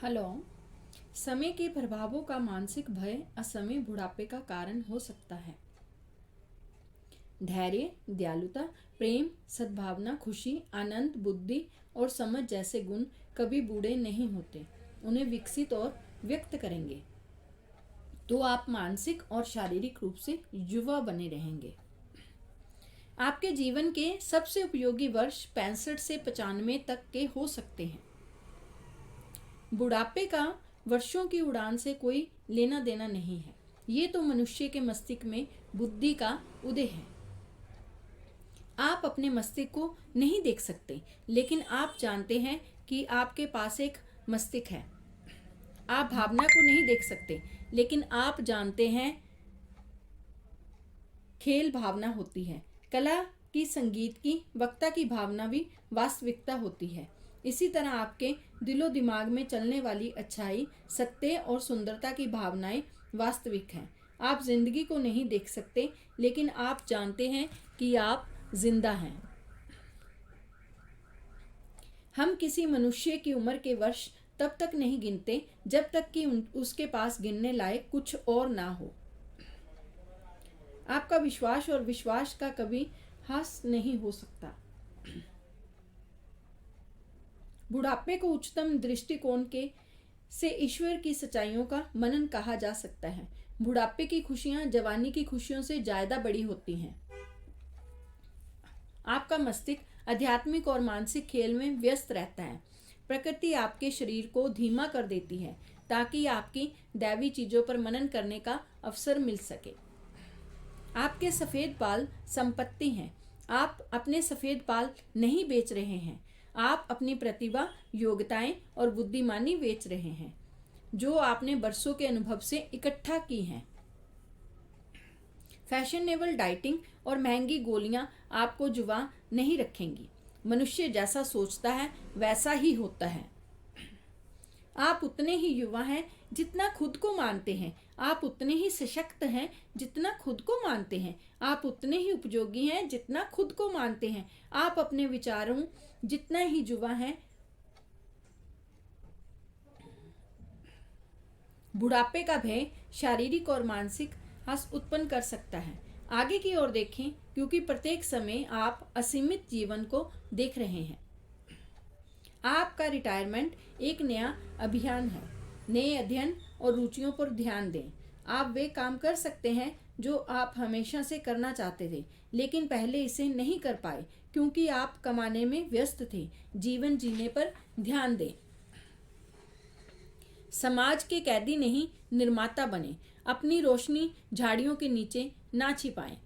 Hello. समय के प्रभावों का मानसिक भय असमय बुढ़ापे का कारण हो सकता है। धैर्य, दयालुता, प्रेम, सद्भावना, खुशी, आनंद, बुद्धि और समझ जैसे गुण कभी बूढ़े नहीं होते। उन्हें विकसित और व्यक्त करेंगे तो आप मानसिक और शारीरिक रूप से युवा बने रहेंगे। आपके जीवन के सबसे उपयोगी वर्ष 65 से 95 तक के हो सकते हैं। बुढ़ापे का वर्षों की उड़ान से कोई लेना देना नहीं है। ये तो मनुष्य के मस्तिष्क में बुद्धि का उदय है। आप अपने मस्तिष्क को नहीं देख सकते, लेकिन आप जानते हैं कि आपके पास एक मस्तिष्क है। आप भावना को नहीं देख सकते, लेकिन आप जानते हैं खेल भावना होती है। कला की, संगीत की, वक्ता की भावना भी वास्तविकता होती है। इसी तरह आपके दिलो दिमाग में चलने वाली अच्छाई, सत्य और सुंदरता की भावनाएं वास्तविक हैं। आप जिंदगी को नहीं देख सकते, लेकिन आप जानते हैं कि आप जिंदा हैं। हम किसी मनुष्य की उम्र के वर्ष तब तक नहीं गिनते जब तक कि उसके पास गिनने लायक कुछ और ना हो। आपका विश्वास और विश्वास का कभी ह्रास नहीं हो सकता। बुढ़ापे को उच्चतम दृष्टिकोण के से ईश्वर की सच्चाइयों का मनन कहा जा सकता है। बुढ़ापे की खुशियां जवानी की खुशियों से ज्यादा बड़ी होती हैं। आपका मस्तिष्क आध्यात्मिक और मानसिक खेल में व्यस्त रहता है। प्रकृति आपके शरीर को धीमा कर देती है ताकि आपकी दैवी चीजों पर मनन करने का अवसर मिल सके। आपके सफेद बाल संपत्ति हैं। आप अपने सफेद बाल नहीं बेच रहे हैं। आप अपनी प्रतिभा, योग्यताएं और बुद्धिमानी बेच रहे हैं जो आपने बरसों के अनुभव से इकट्ठा की हैं। फैशनेबल डाइटिंग और महंगी गोलियां आपको जुवा नहीं रखेंगी। मनुष्य जैसा सोचता है वैसा ही होता है। आप उतने ही युवा हैं जितना खुद को मानते हैं। आप उतने ही सशक्त हैं जितना खुद को मानते हैं। आप उतने ही उपयोगी हैं जितना खुद को मानते हैं। आप अपने विचारों जितना ही युवा हैं। बुढ़ापे का भय शारीरिक और मानसिक ह्रास उत्पन्न कर सकता है। आगे की ओर देखें, क्योंकि प्रत्येक समय आप असीमित जीवन को देख रहे हैं। आपका रिटायरमेंट एक नया अभियान है। नए अध्ययन और रुचियों पर ध्यान दें। आप वे काम कर सकते हैं जो आप हमेशा से करना चाहते थे, लेकिन पहले इसे नहीं कर पाए क्योंकि आप कमाने में व्यस्त थे। जीवन जीने पर ध्यान दें। समाज के कैदी नहीं, निर्माता बने। अपनी रोशनी झाड़ियों के नीचे ना छिपाएं।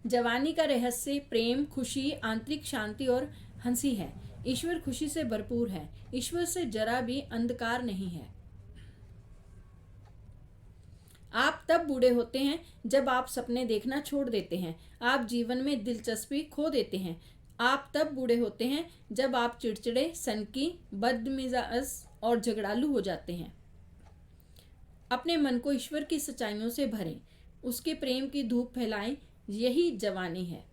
जवानी का रहस्य प्रेम, खुशी, आंतरिक शांति और हंसी है। ईश्वर खुशी से भरपूर है। ईश्वर से जरा भी अंधकार नहीं है। आप तब बूढ़े होते हैं जब आप सपने देखना छोड़ देते हैं। आप जीवन में दिलचस्पी खो देते हैं। आप तब बूढ़े होते हैं जब आप चिड़चिड़े, सनकी, बदमिजाज और झगड़ालू हो जाते हैं। अपने मन को ईश्वर की सच्चाइयों से भरें। उसके प्रेम की धूप फैलाएं। यही जवानी है।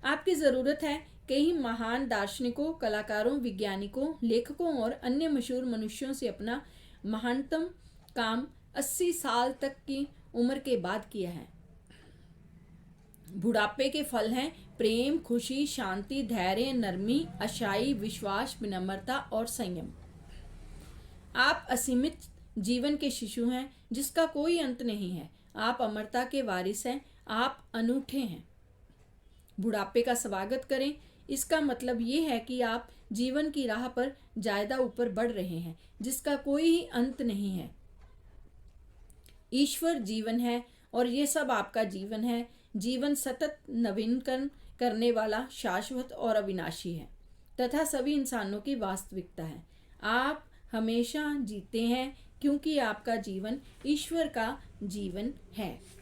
आपकी ज़रूरत है कई महान दार्शनिकों, कलाकारों, वैज्ञानिकों, लेखकों और अन्य मशहूर मनुष्यों से अपना महानतम काम 80 साल तक की उम्र के बाद किया है। बुढ़ापे के फल हैं प्रेम, खुशी, शांति, धैर्य, नरमी, अच्छाई, विश्वास, विनम्रता और संयम। आप असीमित जीवन के शिशु हैं जिसका कोई अंत नहीं है। आप अमरता के वारिस हैं। आप अनूठे हैं। बुढ़ापे का स्वागत करें। इसका मतलब ये है कि आप जीवन की राह पर ज्यादा ऊपर बढ़ रहे हैं जिसका कोई ही अंत नहीं है। ईश्वर जीवन है और ये सब आपका जीवन है। जीवन सतत नवीनकरण करने वाला, शाश्वत और अविनाशी है तथा सभी इंसानों की वास्तविकता है। आप हमेशा जीते हैं क्योंकि आपका जीवन ईश्वर का जीवन है।